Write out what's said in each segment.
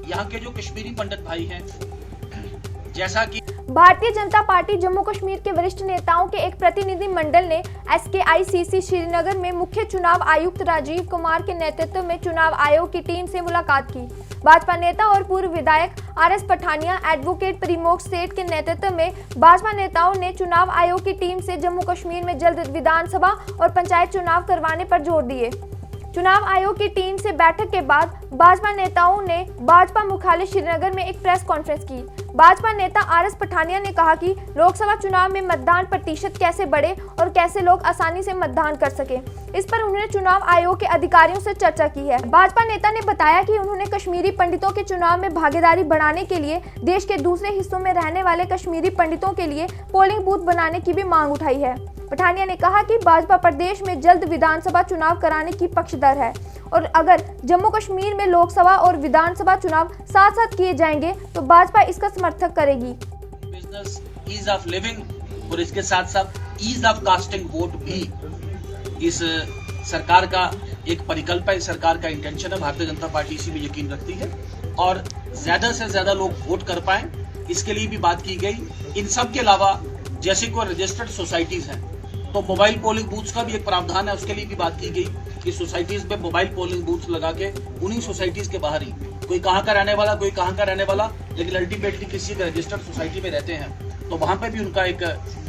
यहाँ के जो कश्मीरी पंडित भाई हैं, जैसा कि भारतीय जनता पार्टी जम्मू कश्मीर के वरिष्ठ नेताओं के एक प्रतिनिधि मंडल ने SKICC श्रीनगर में मुख्य चुनाव आयुक्त राजीव कुमार के नेतृत्व में चुनाव आयोग की टीम से मुलाकात की। भाजपा नेता और पूर्व विधायक RS पठानिया, एडवोकेट परिमोक्ष सेठ के नेतृत्व में भाजपा नेताओं ने चुनाव आयोग की टीम से जम्मू कश्मीर में जल्द विधानसभा और पंचायत चुनाव करवाने पर जोर दिए। चुनाव आयोग की टीम से बैठक के बाद भाजपा नेताओं ने भाजपा मुख्यालय श्रीनगर में एक प्रेस कॉन्फ्रेंस की। भाजपा नेता RS पठानिया ने कहा कि लोकसभा चुनाव में मतदान प्रतिशत कैसे बढ़े और कैसे लोग आसानी से मतदान कर सके, इस पर उन्होंने चुनाव आयोग के अधिकारियों से चर्चा की है। भाजपा नेता ने बताया कि उन्होंने कश्मीरी पंडितों के चुनाव में भागीदारी बढ़ाने के लिए देश के दूसरे हिस्सों में रहने वाले कश्मीरी पंडितों के लिए पोलिंग बूथ बनाने की भी मांग उठाई है। पठानिया ने कहा कि भाजपा प्रदेश में जल्द विधानसभा चुनाव कराने की पक्षधर है और अगर जम्मू कश्मीर में लोकसभा और विधानसभा चुनाव साथ साथ किए जाएंगे तो भाजपा इसका समर्थन करेगी। बिजनेस, ईज ऑफ लिविंग और इसके साथ साथ ईज ऑफ कास्टिंग वोट भी इस सरकार का एक परिकल्प है, सरकार का इंटेंशन है। भारतीय जनता पार्टी इसी में यकीन रखती है और ज्यादा से ज्यादा लोग वोट कर पाए, इसके लिए भी बात की गई। इन सब के अलावा जैसे कोई रजिस्टर्ड सोसाइटीज हैं तो मोबाइल पोलिंग बूथ्स का भी एक प्रावधान है, उसके लिए भी बात की गई कि सोसाइटीज में मोबाइल पोलिंग बूथ्स लगा के उन्हीं सोसाइटीज के बाहर ही कोई कहाँ का रहने वाला, कोई कहाँ का रहने वाला, लेकिन अल्टीमेटली किसी रजिस्टर्ड सोसाइटी में रहते हैं तो वहां पे भी उनका एक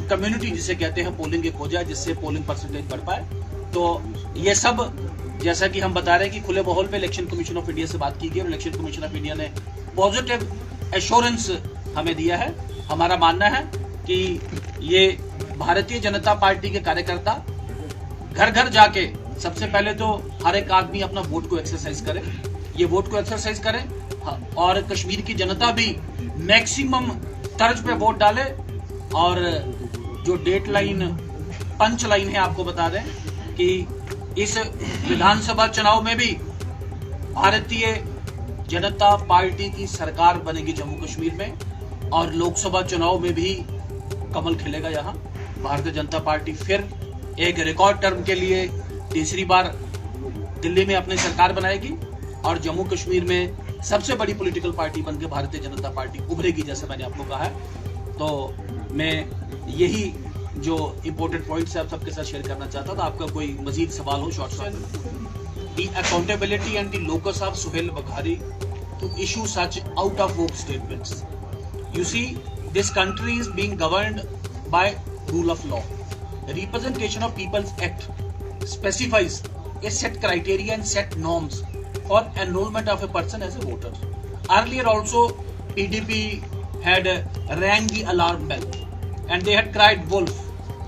कम्युनिटी जिसे कहते हैं पोलिंग एक हो जाए, जिससे पोलिंग परसेंटेज बढ़ पाए। तो ये सब जैसा कि हम बता रहे हैं कि खुले माहौल पे इलेक्शन कमीशन ऑफ इंडिया से बात की गई और इलेक्शन कमीशन ऑफ इंडिया ने पॉजिटिव एश्योरेंस हमें दिया है। हमारा मानना है कि ये भारतीय जनता पार्टी के कार्यकर्ता घर घर जाके सबसे पहले तो हर एक आदमी अपना वोट को एक्सरसाइज करे, ये वोट को एक्सरसाइज करे और कश्मीर की जनता भी मैक्सिमम तर्ज पे वोट डाले। और जो डेट लाइन, पंच लाइन है, आपको बता दें कि इस विधानसभा चुनाव में भी भारतीय जनता पार्टी की सरकार बनेगी जम्मू कश्मीर में और लोकसभा चुनाव में भी कमल खिलेगा। यहाँ भारतीय जनता पार्टी फिर एक रिकॉर्ड टर्म के लिए तीसरी बार दिल्ली में अपनी सरकार बनाएगी और जम्मू कश्मीर में सबसे बड़ी पॉलिटिकल पार्टी बनकर भारतीय जनता पार्टी उभरेगी, जैसा मैंने आपको कहा है। तो मैं यही जो इम्पोर्टेंट पॉइंट्स है आप सबके साथ शेयर करना चाहता था। आपका कोई मजीद सवाल हो short the accountability and the locus of Suhail Baghari to issue such out of work statements. You see, this country is being governed by rule of law. The Representation of People's Act specifies a set criteria and set norms for enrollment of a person as a voter. Earlier also, PDP had rang the alarm bell and they had cried wolf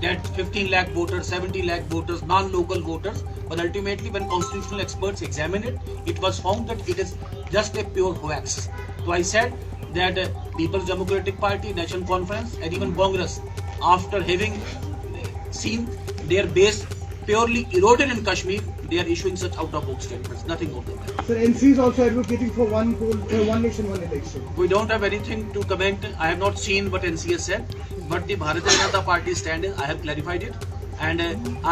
that 15 lakh voters, 70 lakh voters, non-local voters, but ultimately when constitutional experts examined it, it was found that it is just a pure hoax. So I said that People's Democratic Party, National Conference and even Congress, after having seen their base purely eroded in Kashmir, they are issuing such out-of-box statements, nothing more than that. Sir, NC is also advocating for one nation, one election. We don't have anything to comment. I have not seen what NC has said, but the Bharatiya Janata Party stand is, I have clarified it, and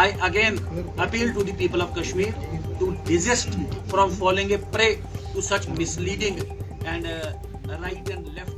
I again appeal to the people of Kashmir to desist from falling a prey to such misleading and right and left